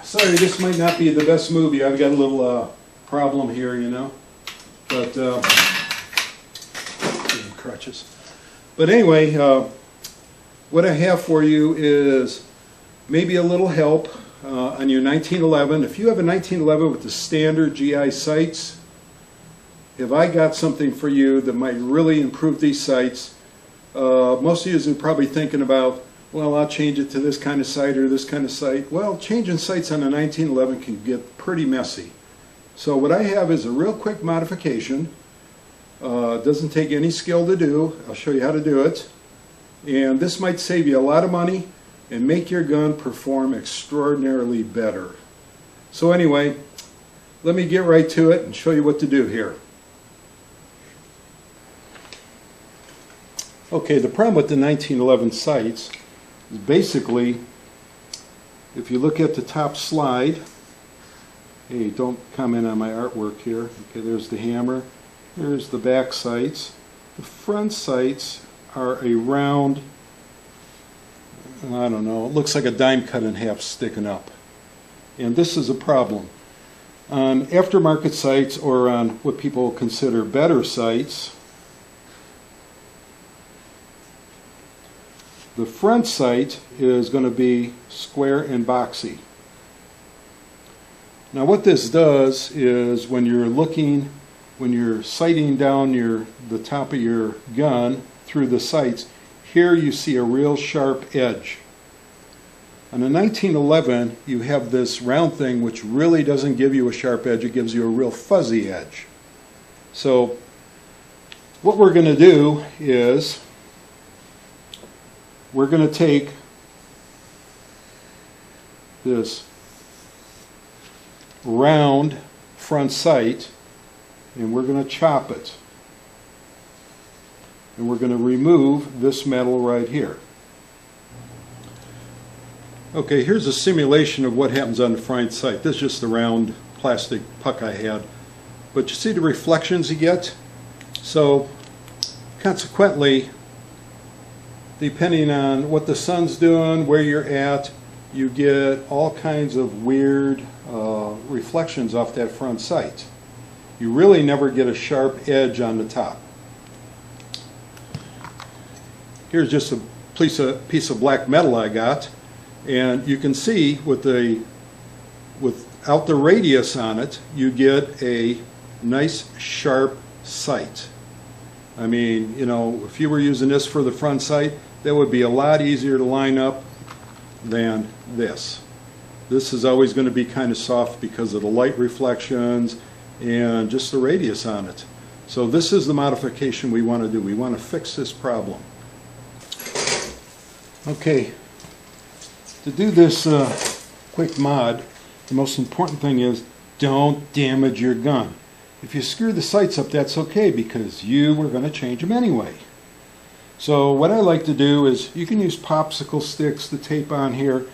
Sorry, this might not be the best movie. I've got a little problem here, you know. But crutches. But anyway, what I have for you is maybe a little help on your 1911. If you have a 1911 with the standard GI sights, if I got something for you that might really improve these sights, most of you are probably thinking about, well, I'll change it to this kind of sight or this kind of sight. Well, changing sights on a 1911 can get pretty messy. So what I have is a real quick modification. Doesn't take any skill to do. I'll show you how to do it. And this might save you a lot of money and make your gun perform extraordinarily better. So anyway, let me get right to it and show you what to do here. Okay, the problem with the 1911 sights is basically, if you look at the top slide, hey, don't comment on my artwork here. Okay, there's the hammer. There's the back sights. The front sights are a round, I don't know, it looks like a dime cut in half sticking up. And this is a problem. On aftermarket sights, or on what people consider better sights, the front sight is going to be square and boxy. Now what this does is when you're sighting down the top of your gun through the sights, here you see a real sharp edge. On a 1911 you have this round thing which really doesn't give you a sharp edge, it gives you a real fuzzy edge. So what we're going to do is we're going to take this round front sight and we're going to chop it. And we're going to remove this metal right here. Okay, here's a simulation of what happens on the front sight. This is just the round plastic puck I had. But you see the reflections you get? So consequently, depending on what the sun's doing, where you're at, you get all kinds of weird reflections off that front sight. You really never get a sharp edge on the top. Here's just a piece of black metal I got, and you can see without the radius on it, you get a nice sharp sight. I mean, you know, if you were using this for the front sight, that would be a lot easier to line up than this. This is always going to be kind of soft because of the light reflections and just the radius on it. So this is the modification we want to do. We want to fix this problem. Okay, to do this quick mod, the most important thing is don't damage your gun. If you screw the sights up, that's okay because you were going to change them anyway. So what I like to do is, you can use popsicle sticks to tape on here,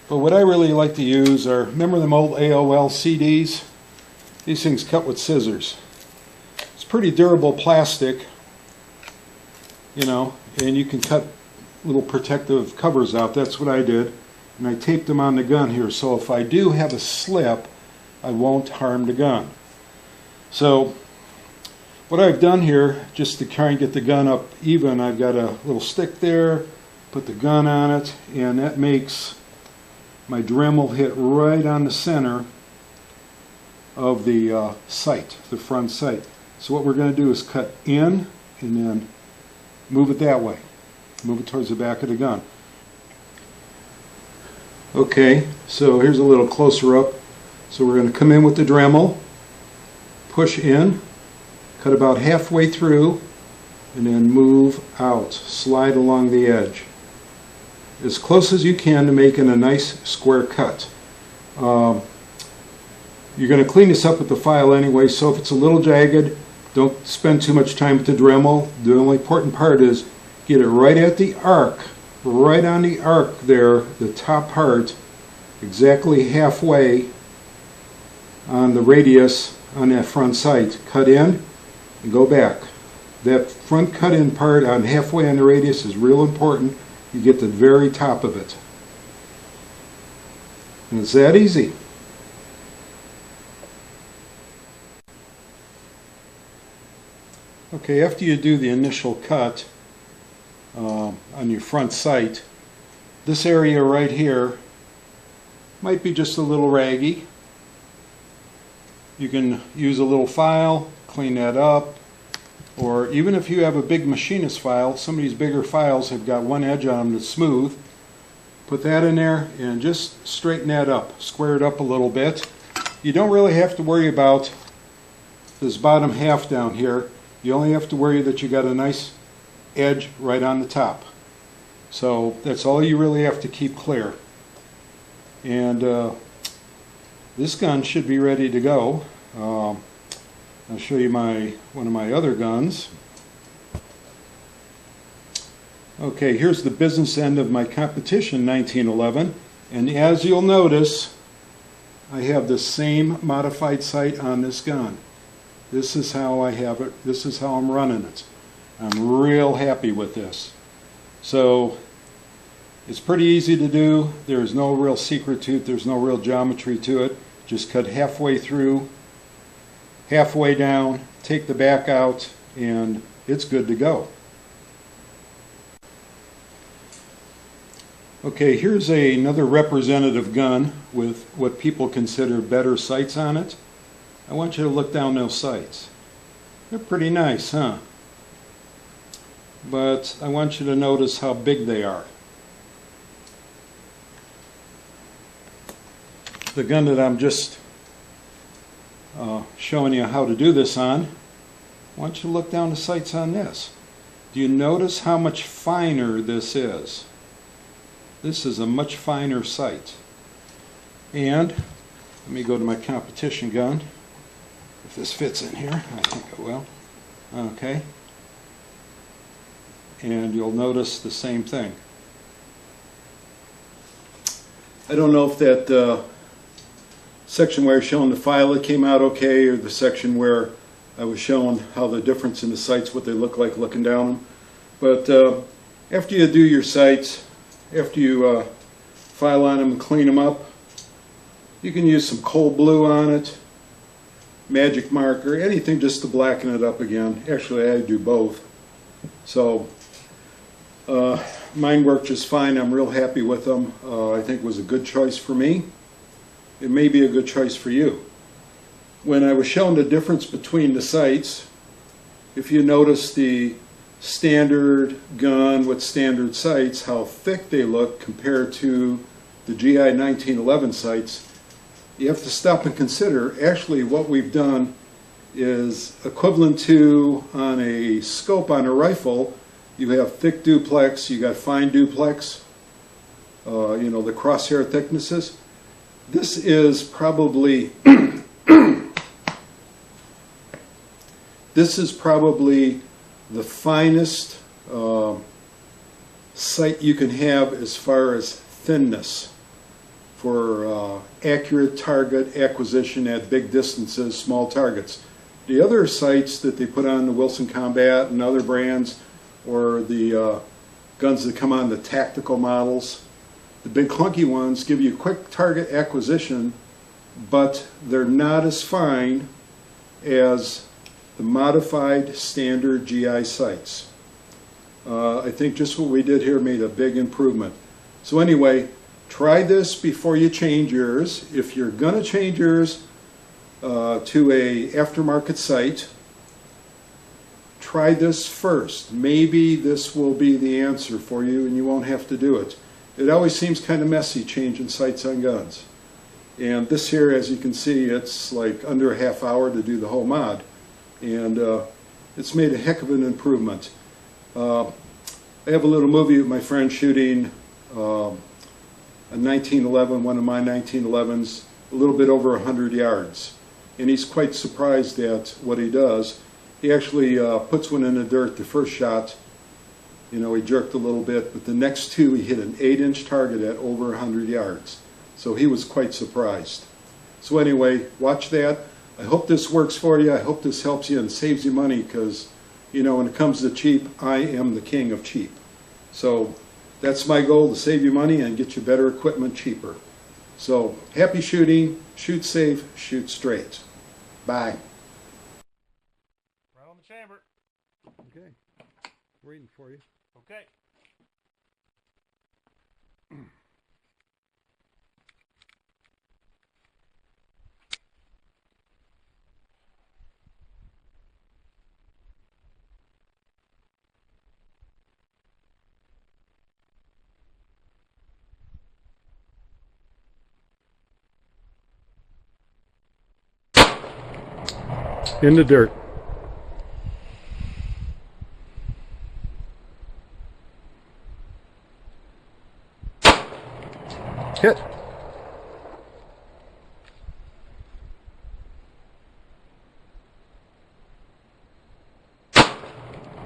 but what I really like to use are, remember them old AOL CDs? These things cut with scissors. It's pretty durable plastic, you know, and you can cut little protective covers out. That's what I did. And I taped them on the gun here, so if I do have a slip, I won't harm the gun. So what I've done here, just to try and get the gun up even, I've got a little stick there, put the gun on it, and that makes my Dremel hit right on the center of the sight, the front sight. So what we're going to do is cut in and then move it that way. Move it towards the back of the gun. Okay, so here's a little closer up. So we're going to come in with the Dremel, push in, cut about halfway through, and then move out. Slide along the edge. As close as you can to making a nice square cut. You're going to clean this up with the file anyway, so if it's a little jagged, don't spend too much time with the Dremel. The only important part is get it right at the arc, right on the arc there, the top part, exactly halfway on the radius on that front sight. Cut in and go back. That front cut in part on halfway on the radius is real important. You get the very top of it. And it's that easy. Okay, after you do the initial cut on your front sight, this area right here might be just a little raggy. You can use a little file, clean that up, or even if you have a big machinist file, some of these bigger files have got one edge on them that's smooth. Put that in there and just straighten that up, square it up a little bit. You don't really have to worry about this bottom half down here. You only have to worry that you got a nice edge right on the top. So that's all you really have to keep clear. And this gun should be ready to go. I'll show you one of my other guns. Okay, here's the business end of my competition 1911, and as you'll notice, I have the same modified sight on this gun. This is how I have it. This is how I'm running it. I'm real happy with this. So it's pretty easy to do. There's no real secret to it. There's no real geometry to it. Just cut halfway through, halfway down, take the back out, and it's good to go. Okay, here's another representative gun with what people consider better sights on it. I want you to look down those sights. They're pretty nice, huh? But I want you to notice how big they are. The gun that I'm just showing you how to do this on, I want you to look down the sights on this. Do you notice how much finer this is? This is a much finer sight. And let me go to my competition gun. If this fits in here, I think it will. Okay. And you'll notice the same thing. I don't know if that section where I was showing the file that came out okay, or the section where I was showing how the difference in the sights, what they look like looking down them. But after you do your sights, after you file on them and clean them up, you can use some cold blue on it, magic marker, anything just to blacken it up again. Actually, I do both. So mine worked just fine. I'm real happy with them. I think it was a good choice for me. It may be a good choice for you. When I was showing the difference between the sights, if you notice the standard gun with standard sights, how thick they look compared to the GI 1911 sights, you have to stop and consider actually what we've done is equivalent to on a scope on a rifle. You have thick duplex, you got fine duplex, you know, the crosshair thicknesses. This is probably this is probably the finest sight you can have as far as thinness for accurate target acquisition at big distances, small targets. The other sights that they put on the Wilson Combat and other brands, or the guns that come on the tactical models, the big clunky ones give you quick target acquisition, but they're not as fine as the modified standard GI sights. I think just what we did here made a big improvement. So anyway, try this before you change yours. If you're going to change yours to a aftermarket sight, try this first. Maybe this will be the answer for you and you won't have to do it. It always seems kind of messy changing sights on guns. And this here, as you can see, it's like under a half hour to do the whole mod. And it's made a heck of an improvement. I have a little movie with my friend shooting a 1911, one of my 1911s, a little bit over 100 yards. And he's quite surprised at what he does. He actually puts one in the dirt the first shot. You know, he jerked a little bit, but the next two he hit an 8-inch target at over 100 yards. So he was quite surprised. So anyway, watch that. I hope this works for you. I hope this helps you and saves you money, because, you know, when it comes to cheap, I am the king of cheap. So that's my goal, to save you money and get you better equipment cheaper. So, happy shooting, shoot safe, shoot straight. Bye. Right on the chamber. Okay, waiting for you. Okay. In the dirt. Hit.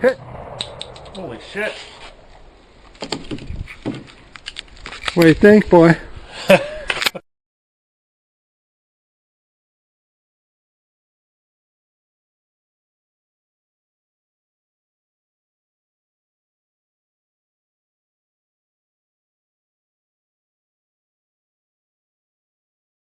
Hit. Holy shit. What do you think, boy?